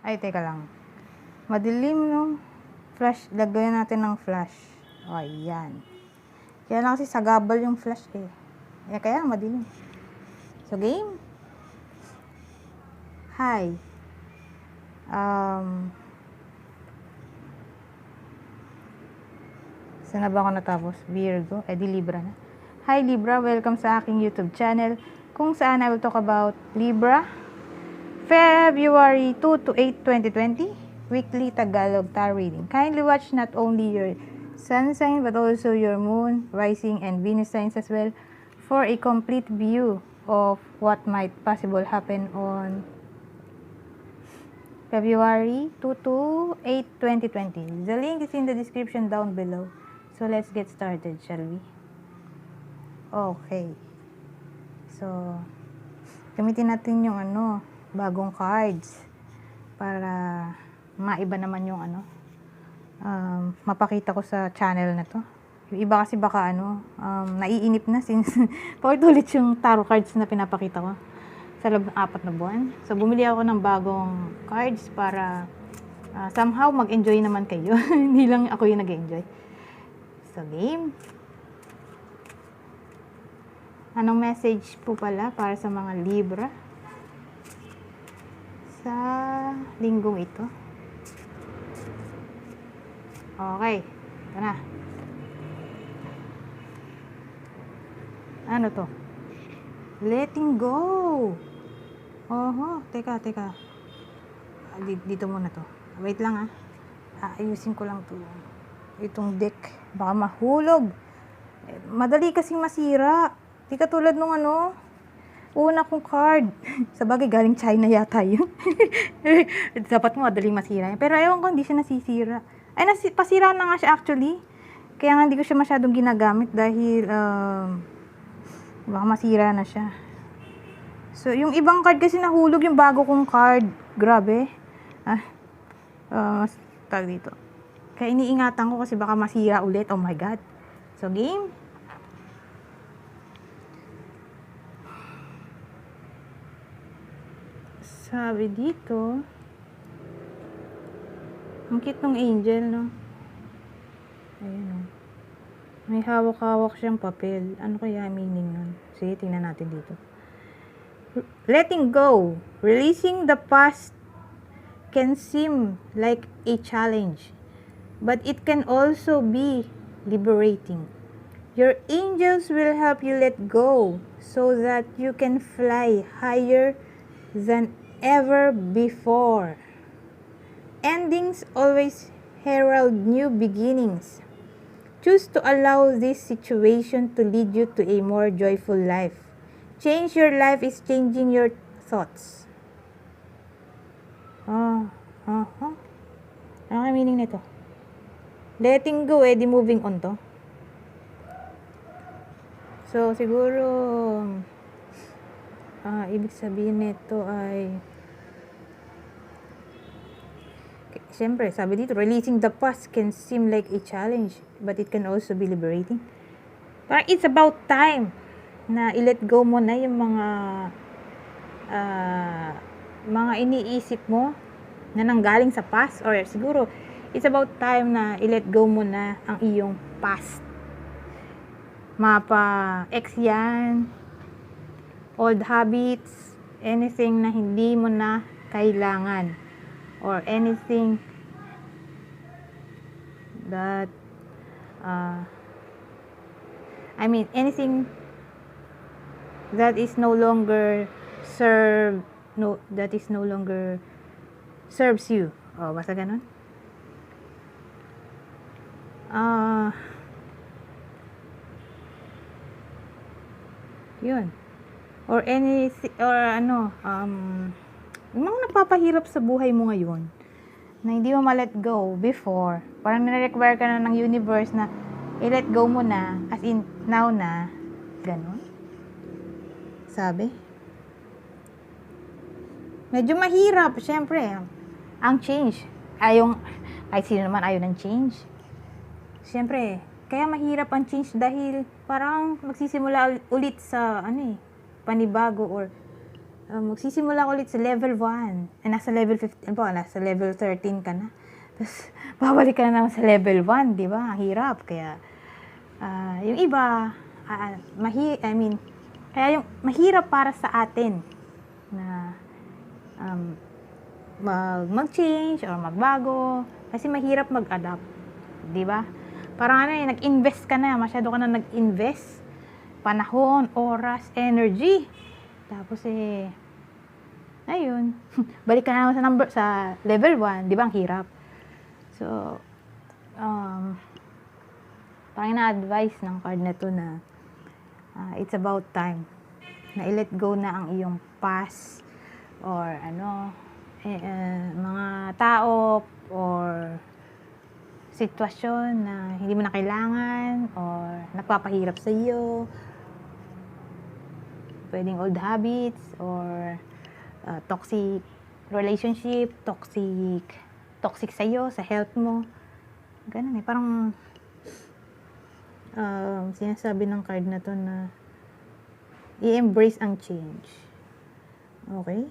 Ay, teka lang. Madilim, no? Flash. Lagyan natin ng flash. O, ayan. Kaya lang kasi sagabal yung flash eh. Kaya madilim. So, game. Hi. Saan na ba ako natapos? Virgo. Di Libra na. Hi Libra, welcome sa aking YouTube channel kung saan I will talk about Libra, February 2 to 8, 2020, weekly Tagalog tarot reading. Kindly watch not only your sun sign but also your moon, rising, and Venus signs as well for a complete view of what might possible happen on February 2 to 8, 2020. The link is in the description down below. So let's get started, shall we? Okay. So, gamitin natin yung bagong cards para maiba naman yung mapakita ko sa channel na to. Yung iba kasi baka naiinip na since paulit yung tarot cards na pinapakita ko sa loob ng 4 na buwan. So, bumili ako ng bagong cards para somehow mag-enjoy naman kayo. Hindi lang ako yung nag-enjoy. So, game. Anong message po pala para sa mga Libra sa linggong ito? Okay. Ito na. Ano to? Letting go. Oho. Teka. Dito muna to. Wait lang ayusin ko lang to. Itong deck. Baka mahulog. Madali kasing masira. Di katulad nung una kong card. Sa bagay, galing China yata yun. Dapat mo, madaling masira. Pero ayaw ko, hindi siya nasisira. Ay, pasira na nga siya actually. Kaya nga hindi ko siya masyadong ginagamit dahil baka masira na siya. So, yung ibang card kasi nahulog yung bago kong card. Grabe. Tag dito. Kaya iniingatan ko kasi baka masira ulit. Oh my God. So, game. Sabi dito, ang cute ng angel, no? Ayan, may hawak-hawak siyang papel. Ano kaya meaning nun? Sige, tingnan natin dito. Letting go. Releasing the past can seem like a challenge, but it can also be liberating. Your angels will help you let go so that you can fly higher than ever before. Endings always herald new beginnings. Choose to allow this situation to lead you to a more joyful life. Change your life is changing your thoughts. Ano ang meaning nito? Letting go, di moving on to. So, siguro, ibig sabihin nito ay, siyempre, sabi dito, releasing the past can seem like a challenge, but it can also be liberating. Parang it's about time na i-let go mo na yung mga iniisip mo na nanggaling sa past, or siguro, it's about time na i-let go mo na ang iyong past. Mapa-ex yan, old habits, anything na hindi mo na kailangan, or anything that anything that is no longer serves you. Basta ganun. Yun. Or yung mga nagpapahirap sa buhay mo ngayon na hindi mo ma-let go before, parang nire-require ka na ng universe na i-let go mo na, as in now na, ganun. Sabi. Medyo mahirap, syempre. Ang change. Kahit sino naman ayaw ng change. Syempre, kaya mahirap ang change dahil parang magsisimula ulit sa panibago or magsisimula ka ulit sa level 1. Nasa level 15 po, nasa level 13 ka na. Tapos, babalik ka na naman sa level 1, di ba? Ang hirap. Kaya, yung iba, kaya yung mahirap para sa atin na mag-change or magbago. Kasi mahirap mag-adapt. Di ba? Parang nag-invest ka na. Masyado ka na nag-invest. Panahon, oras, energy. Tapos ayun. Balik ka na naman sa level 1. Di ba? Ang hirap. So, parang na-advise ng card na to na it's about time na i-let go na ang iyong past or mga tao or sitwasyon na hindi mo na kailangan or nagpapahirap sa iyo. Pwedeng old habits or toxic relationship, toxic sa iyo, sa health mo. Ganun parang sinasabi ng card na to na i-embrace ang change. Okay?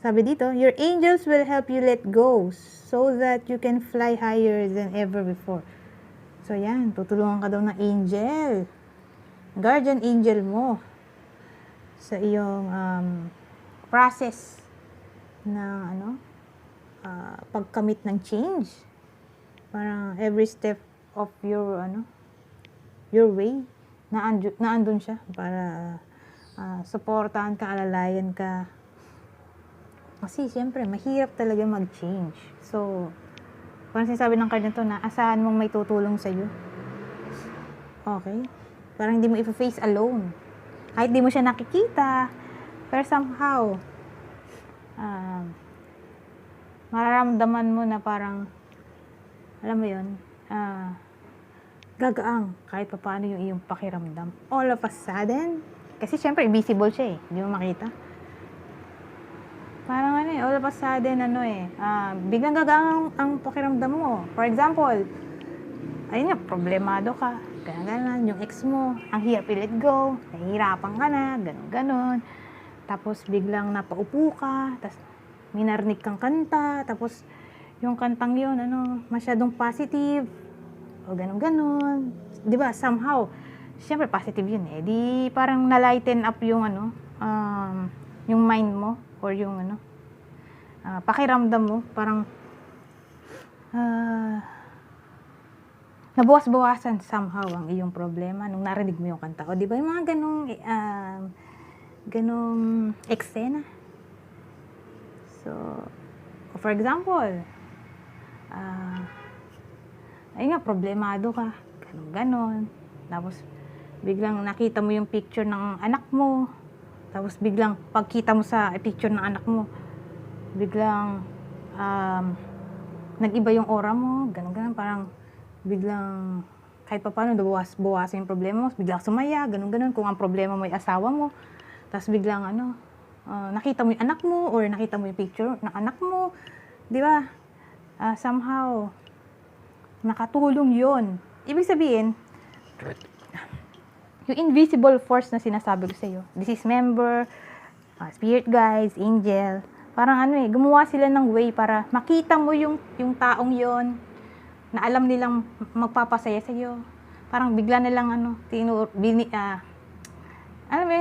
Sabi dito, your angels will help you let go so that you can fly higher than ever before. So yan, tutulungan ka daw ng angel. Guardian angel mo sa iyong process ng pagkamit ng change. Parang every step of your way naandun siya para suportahan ka, alalayan ka. Kasi siyempre mahirap talaga mag-change. So parang sinasabi ng card na to na asahan mong may tutulong sa iyo. Okay? Parang hindi mo i-face alone. Kahit di mo siya nakikita, pero somehow mararamdaman mo na parang alam mo yun, gagaang kahit pa paano yung iyong pakiramdam. All of a sudden, kasi syempre invisible siya hindi mo makita. Parang all of a sudden biglang gagaang ang pakiramdam mo. For example, ayun nga, problemado ka, ganun, yung ex mo, ang hirap i-let go, nahihirapan ka na, ganun. Tapos biglang napaupo ka, tapos may narinig kang kanta, tapos yung kantang yun, masyadong positive, o ganun. Di ba, somehow, syempre positive yun di parang na-lighten up yung yung mind mo, or yung pakiramdam mo, parang nabawas-bawasan somehow ang iyong problema nung narinig mo yung kanta. O di ba yung mga ganong eksena. So, for example, ayun nga, problemado ka, ganon. Tapos, biglang nakita mo yung picture ng anak mo. Tapos, biglang pagkita mo sa picture ng anak mo, biglang nag-iba yung aura mo, ganon, parang biglang kahit pa paano bawasan yung problema mo, biglang sumaya, ganon, kung ang problema mo ay asawa mo. Tapos biglang nakita mo yung anak mo or nakita mo yung picture ng anak mo, di ba? Somehow nakatulong yon. Ibig sabihin, yung invisible force na sinasabi ko sa iyo, this is member, spirit guides, angel, parang gumawa sila ng way para makita mo yung taong yon na alam nilang magpapasaya sa iyo. Parang bigla na lang alam mo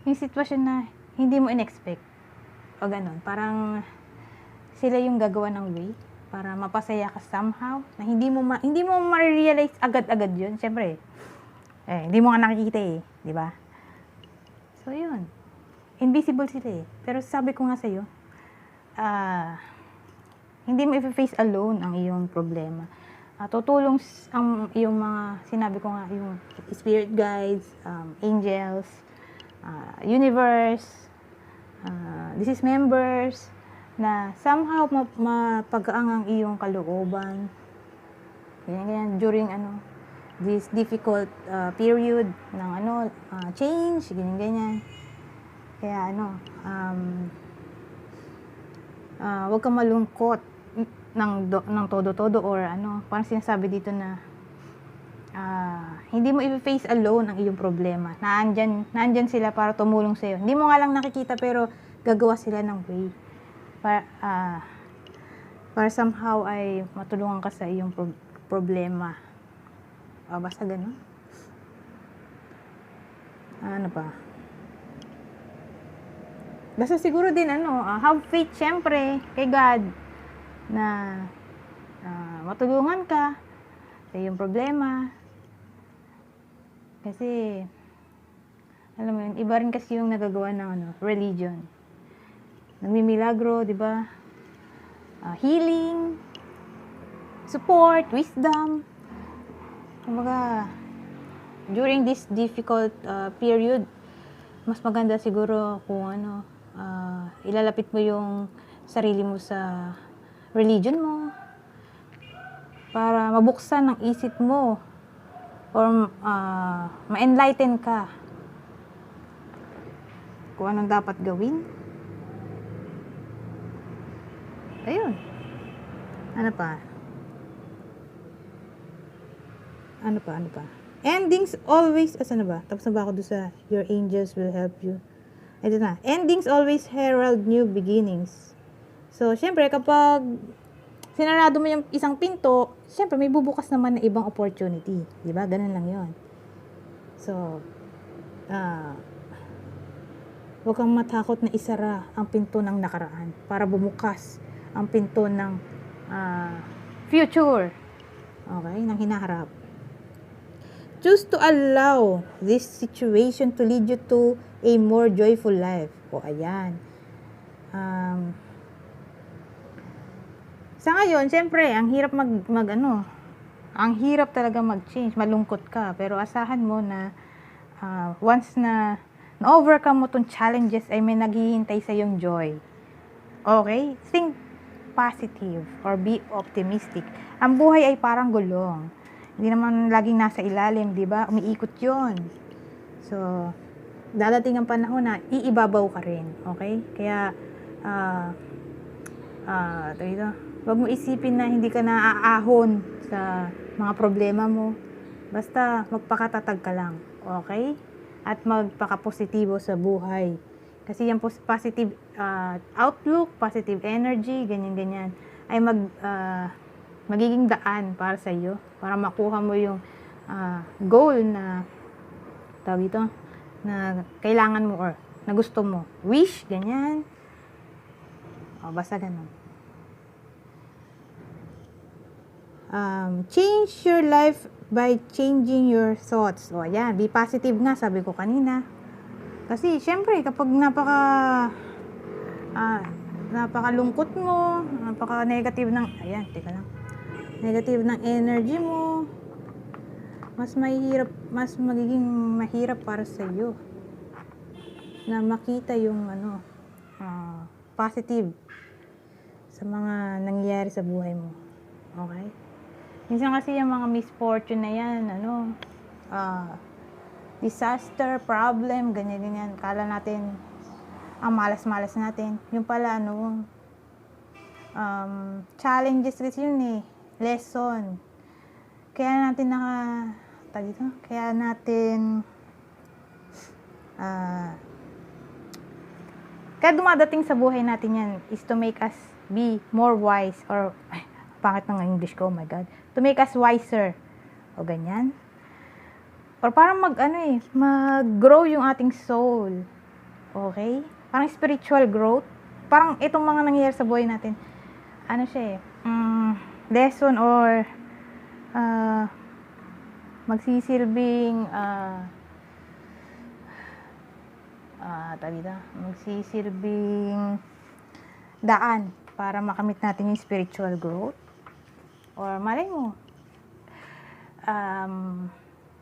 yung sitwasyon na hindi mo in-expect. O ganun, parang sila yung gagawa ng way para mapasaya ka somehow na hindi mo ma-realize agad-agad yun. Siyempre, hindi mo nga nakikita di ba? So yun, invisible sila Pero sabi ko nga sa iyo, hindi mo i-face alone ang iyong problema. Tutulong ang iyong mga, sinabi ko nga, yung spirit guides, angels, universe, this is members, na somehow mapagaang ang iyong kalooban. Ganyan, during this difficult period ng change, ganyan. Kaya huwag kang malungkot ng todo-todo or parang sinasabi dito na hindi mo i-face alone ang iyong problema. Naandyan sila para tumulong sa'yo. Hindi mo nga lang nakikita pero gagawa sila ng way. Para somehow ay matulungan ka sa iyong problema. Basta ganun. Ano pa? Basta siguro din have faith syempre kay God na matulungan ka sa iyong problema. Kasi alam mo yun, iba rin kasi yung nagagawa ng religion. Nagmimilagro, di ba? Healing, support, wisdom. Kumbaga, during this difficult period, mas maganda siguro kung ilalapit mo yung sarili mo sa religion mo para mabuksan ang isip mo or ma-enlighten ka kung anong dapat gawin. Ayun. Ano pa? Endings always, asan na ba? Tapos na ba ako doon sa your angels will help you? Ito na. Endings always herald new beginnings. So, syempre, kapag sinarado mo yung isang pinto, syempre, may bubukas naman na ibang opportunity. Diba? Ganun lang yon. So, huwag kang matakot na isara ang pinto ng nakaraan para bumukas ang pinto ng future. Okay? Nang hinaharap. Choose to allow this situation to lead you to a more joyful life. O, ayan. Sa ngayon, syempre, ang hirap ang hirap talaga mag-change. Malungkot ka. Pero asahan mo na once na na-overcome mo tong challenges, ay may naghihintay sa iyong joy. Okay? Think positive or be optimistic. Ang buhay ay parang gulong. Hindi naman laging nasa ilalim, di ba? Umiikot yon. So, dadating ang panahon na iibabaw ka rin. Okay? Kaya, wag mo isipin na hindi ka naaahon sa mga problema mo. Basta, magpakatatag ka lang. Okay? At magpakapositibo sa buhay. Kasi yung positive outlook, positive energy, ganyan-ganyan, ay magiging daan para sa iyo, para makuha mo yung goal na na kailangan mo or na gusto mo. Wish, ganyan. Basta ganun. Change your life by changing your thoughts. Ayan, be positive nga, sabi ko kanina. Kasi, syempre, kapag napakalungkot mo, napaka-negative ng, negative ng energy mo, mas magiging mahirap para sa iyo na makita yung positive sa mga nangyayari sa buhay mo. Okay? Minsan kasi yung mga misfortune na yan, disaster, problem, ganyan-ganyan. Kala natin, ang malas-malas natin. Yung pala, challenges kasi yun lesson. Kaya dumadating sa buhay natin yan is to make us be more wise or, pangit ng English ko, oh my God. To make us wiser. O ganyan. Or parang mag-grow yung ating soul. Okay? Parang spiritual growth. Parang itong mga nangyayari sa buhay natin. Lesson or magsisilbing daan para makamit natin yung spiritual growth. Or malay mo,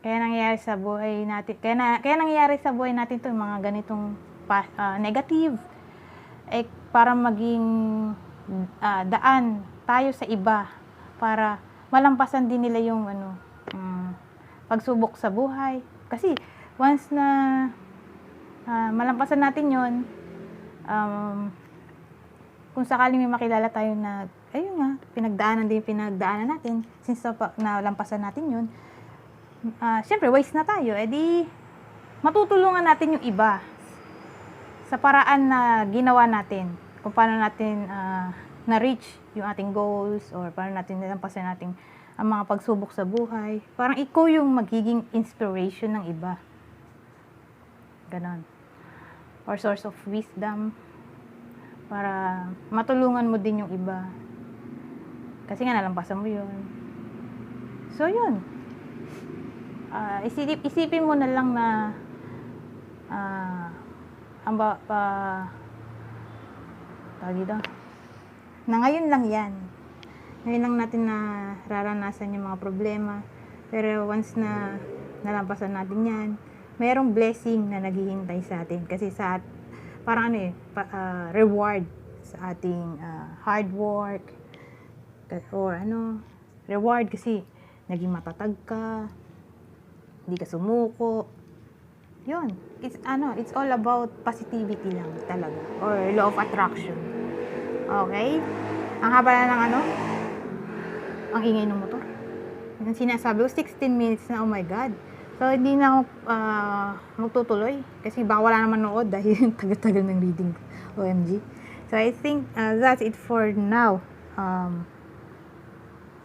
kaya nangyayari sa buhay natin, kaya nangyayari sa buhay natin to yung mga ganitong negative, para maging daan tayo sa iba para malampasan din nila yung pagsubok sa buhay. Kasi once na malampasan natin yon, kung sakaling may makilala tayo na pinagdaanan natin, since nalampasan natin yun, Siyempre, waste na tayo. E di, matutulungan natin yung iba sa paraan na ginawa natin. Kung paano natin na-reach yung ating goals or paano natin nilampasan natin ang mga pagsubok sa buhay. Parang ikaw yung magiging inspiration ng iba. Ganon. Or source of wisdom para matulungan mo din yung iba. Kasi nga nalampasan mo yun. So, yun. Isipin mo na lang na na ngayon lang yan. Ngayon lang natin na raranasan yung mga problema. Pero once na nalampasan natin yan, mayroong blessing na naghihintay sa atin. Kasi parang reward sa ating hard work. Or reward kasi naging matatag ka, hindi ka sumuko. Yun. It's all about positivity lang talaga. Or law of attraction. Okay? Ang haba na ng ang ingay ng motor. Yung sinasabi ko, 16 minutes na, oh my God. So, hindi na ako magtutuloy. Kasi baka wala naman nood dahil tagal-tagal ng reading. OMG. So, I think that's it for now.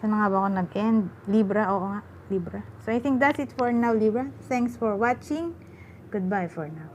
Saan nga ba ako nag-end? Libra, oo nga. Libra. So, I think that's it for now, Libra. Thanks for watching. Goodbye for now.